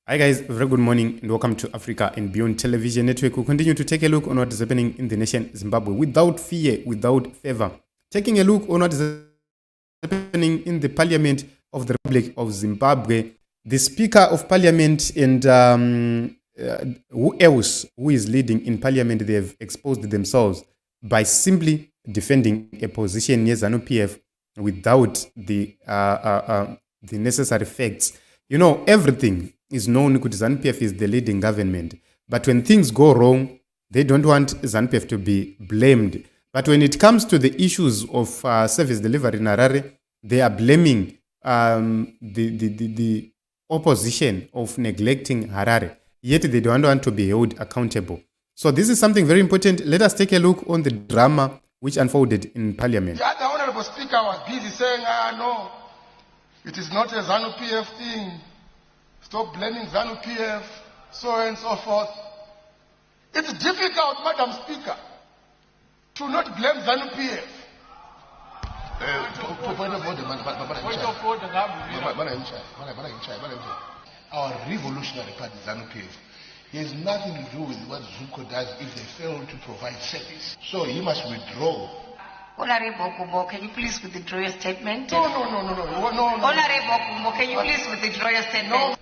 Hi guys, very good morning and welcome to Africa and Beyond Television Network. We'll continue to take a look on what is happening in the nation Zimbabwe without fear, without favor. Taking a look on what is happening in the Parliament of the Republic of Zimbabwe. The Speaker of Parliament and who else who is leading in Parliament, they have exposed themselves by simply defending a position near ZANU PF without the necessary facts. You know, everything is known that ZANU PF is the leading government. But when things go wrong, they don't want ZANU PF to be blamed. But when it comes to the issues of service delivery in Harare, they are blaming the opposition of neglecting Harare. Yet they don't want to be held accountable. So this is something very important. Let us take a look on the drama which unfolded in Parliament. The Honorable Speaker was busy saying, no, it is not a ZANU PF thing. Stop blaming ZANU PF, so on and so forth. It's difficult, Madam Speaker, to not blame ZANU PF. Our revolutionary party, ZANU PF, has nothing to do with what Zuko does if they fail to provide service. So he must withdraw. Honorable Gumbo, can you please withdraw your statement? No. Honorable Gumbo, can you please withdraw your statement? No.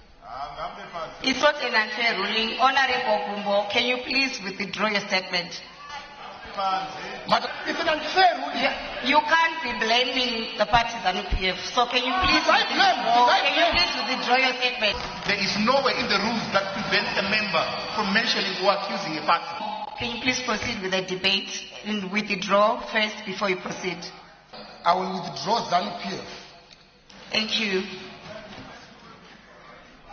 It's not an unfair ruling. Honorable Gumbo, can you please withdraw your statement? Madam, it's an unfair ruling. You can't be blaming the parties ZANU PF. So can you please withdraw your statement? There is nowhere in the rules that prevents a member from mentioning or accusing a party. Can you please proceed with the debate and withdraw first before you proceed? I will withdraw ZANU PF. Thank you.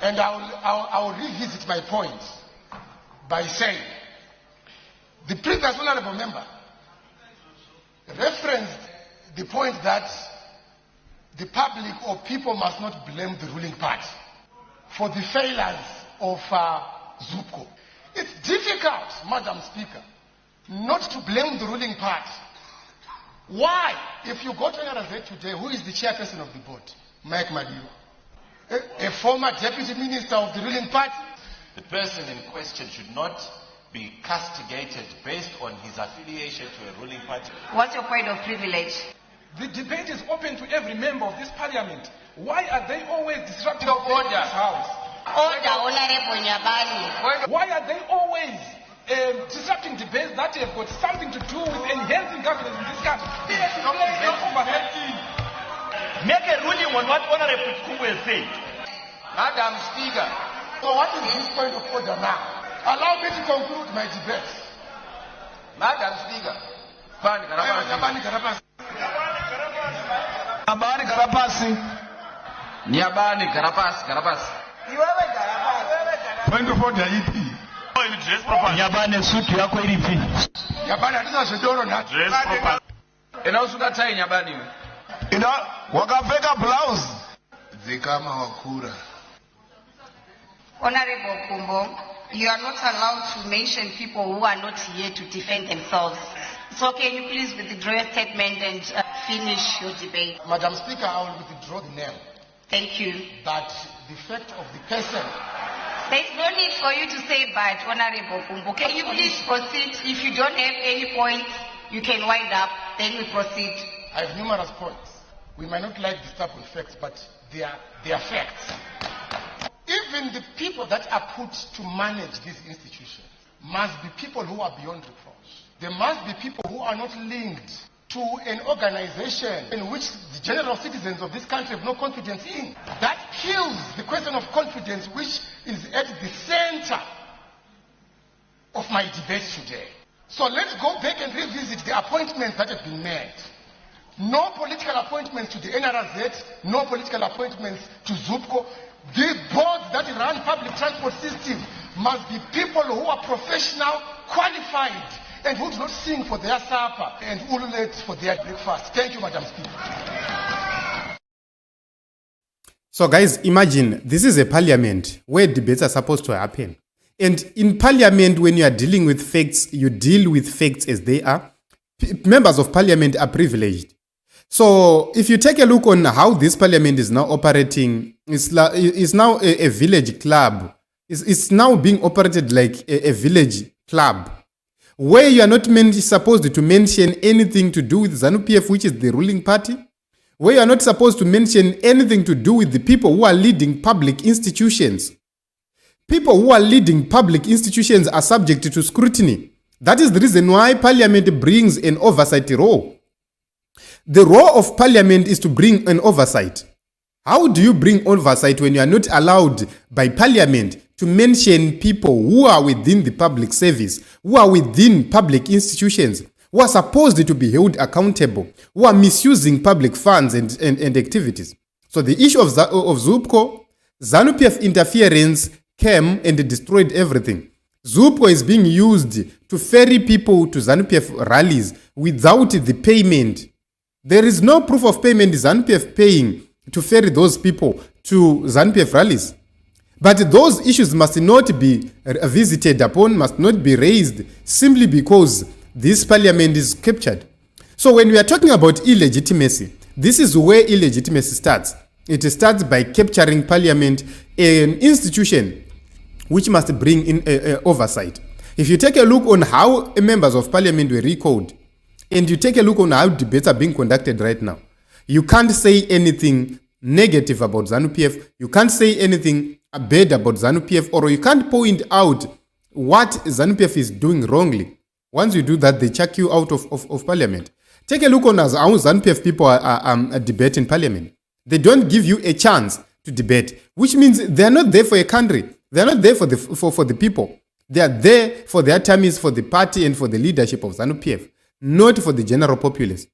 And I will revisit my point by saying the previous honorable member referenced the point that the public or people must not blame the ruling party for the failures of ZUPCO. It's difficult, Madam Speaker, not to blame the ruling party. Why? If you go to NRZ today, who is the chairperson of the board? Mike Madiwa. A former deputy minister of the ruling party. The person in question should not be castigated based on his affiliation to a ruling party. What's your point of privilege? The debate is open to every member of this parliament. Why are they always disrupting Order. this house? Order, Honorable Nyabani. Why are they always disrupting debates that have got something to do with enhancing governance in this country? Make a ruling on what Honorable Gumbo has said. Madam Speaker, so what is this point of order now? Allow me to conclude my debate. Madam Speaker. Nyabani Garapasi. Point of order, EP. Nyabani sutu yako ilipi. Nyabani hatuna shodoro na. Inausuka tai Nyabani. Wakafeka blouse. Zikama wakura. Honorable Gumbo, you are not allowed to mention people who are not here to defend themselves. So can you please withdraw your statement and finish your debate? Madam Speaker, I will withdraw the name. Thank you. But the fact of the person. There's no need for you to say but, Honorable Gumbo. Can you please proceed? If you don't have any points, you can wind up, then we proceed. I have numerous points. We might not like the type of facts, but they are facts. Even the people that are put to manage these institutions must be people who are beyond reproach. There must be people who are not linked to an organization in which the general citizens of this country have no confidence in. That kills the question of confidence, which is at the center of my debate today. So let's go back and revisit the appointments that have been made. No political appointments to the NRZ, no political appointments to ZUPCO. The boards that run public transport system must be people who are professional, qualified, and who do not sing for their supper and ululate for their breakfast. Thank you, Madam Speaker. So guys, imagine this is a parliament where debates are supposed to happen. And in parliament, when you are dealing with facts, you deal with facts as they are. Members of parliament are privileged. So if you take a look on how this parliament is now operating, it's now a village club It's now being operated like a village club, where you are not supposed to mention anything to do with ZANU PF, which is the ruling party, where you are not supposed to mention anything to do with the people who are leading public institutions. People who are leading public institutions are subject to scrutiny. That is the reason why Parliament brings an oversight role. The role of Parliament is to bring an oversight. How do you bring oversight when you are not allowed by Parliament to mention people who are within the public service, who are within public institutions, who are supposed to be held accountable, who are misusing public funds and activities? So the issue of ZUPCO, ZANU PF interference came and destroyed everything. ZUPCO is being used to ferry people to ZANU PF rallies without the payment. There is no proof of payment ZANU PF paying to ferry those people to ZANU PF rallies. But those issues must not be visited upon, must not be raised simply because this parliament is captured. So when we are talking about illegitimacy, this is where illegitimacy starts. It starts by capturing parliament, an institution which must bring in oversight. If you take a look on how members of parliament were recalled, and you take a look on how debates are being conducted right now, you can't say anything negative about ZANU PF. You can't say anything bad about ZANU PF, or you can't point out what ZANU PF is doing wrongly. Once you do that, they chuck you out of parliament. Take a look on how ZANU PF people are debating parliament. They don't give you a chance to debate, which means they are not there for a country. They are not there for the people. They are there for their tummies, for the party, and for the leadership of ZANU PF, not for the general populace.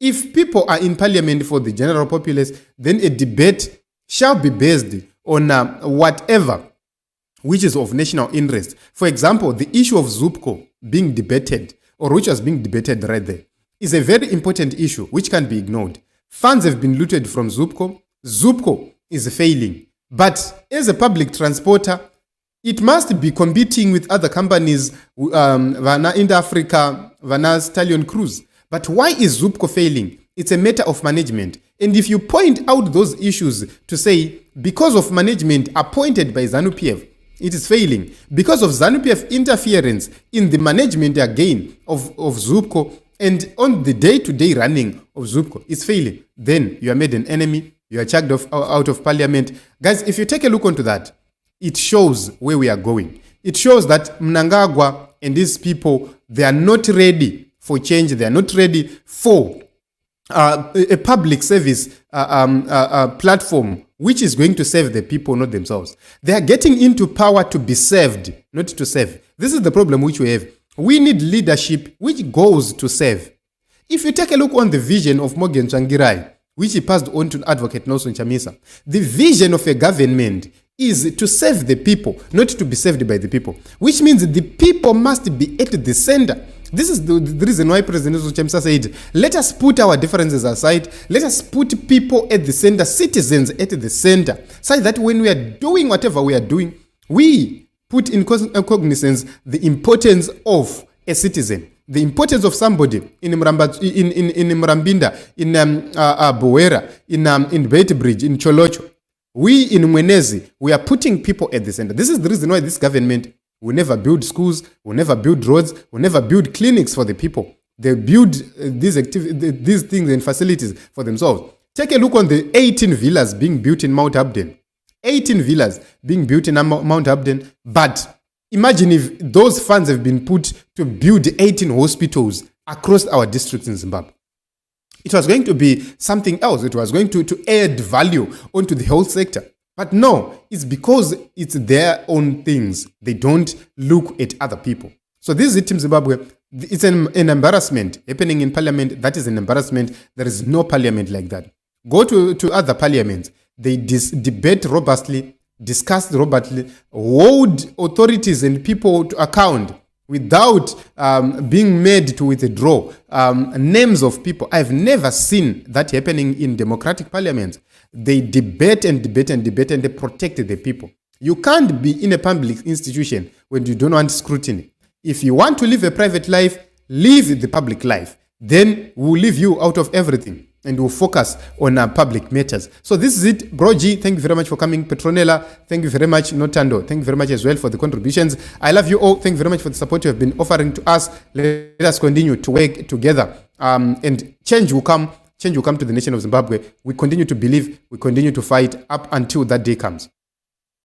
If people are in parliament for the general populace, then a debate shall be based on whatever which is of national interest. For example, the issue of ZUPCO being debated, or which was being debated right there, is a very important issue which can't be ignored. Funds have been looted from ZUPCO. ZUPCO is failing. But as a public transporter, it must be competing with other companies, Vana Inter Africa, Vana Stallion Cruise. But why is ZUPCO failing? It's a matter of management. And if you point out those issues to say, because of management appointed by ZANU PF, it is failing. Because of ZANU PF interference in the management again of ZUPCO and on the day-to-day running of ZUPCO, it's failing. Then you are made an enemy. You are chucked out of parliament. Guys, if you take a look onto that, it shows where we are going. It shows that Mnangagwa and these people, they are not ready for change. They are not ready for a public service platform which is going to serve the people, not themselves. They are getting into power to be served, not to serve. This is the problem which we have. We need leadership which goes to serve. If you take a look on the vision of Morgan Tsvangirai, which he passed on to Advocate Nelson Chamisa, the vision of a government is to serve the people, not to be served by the people, which means the people must be at the center. This is the reason why President Nelson Chamisa said, let us put our differences aside, let us put people at the center, citizens at the center, so that when we are doing whatever we are doing, we put in cognizance the importance of a citizen, the importance of somebody in Mrambinda, in Bowera, in Beitbridge, in Cholocho. We in Mwenezi, we are putting people at the center. This is the reason why this government will never build schools, will never build roads, will never build clinics for the people. They build these things and facilities for themselves. Take a look on the 18 villas being built in Mount Abden. 18 villas being built in Mount Abden, but imagine if those funds have been put to build 18 hospitals across our districts in Zimbabwe. It was going to be something else. It was going to add value onto the health sector. But no, it's because it's their own things. They don't look at other people. So this is Team Zimbabwe. It's an embarrassment happening in parliament. That is an embarrassment. There is no parliament like that. Go to other parliaments. They debate robustly, discuss robustly, hold authorities and people to account without being made to withdraw names of people. I've never seen that happening in democratic parliaments. They debate and debate and debate and they protect the people. You can't be in a public institution when you don't want scrutiny. If you want to live a private life, live the public life. Then we'll leave you out of everything. and we'll focus on public matters. So this is it. Bro G, thank you very much for coming. Petronella, thank you very much. Notando, thank you very much as well for the contributions. I love you all. Thank you very much for the support you have been offering to us. Let us continue to work together. And change will come. Change will come to the nation of Zimbabwe. We continue to believe. We continue to fight up until that day comes.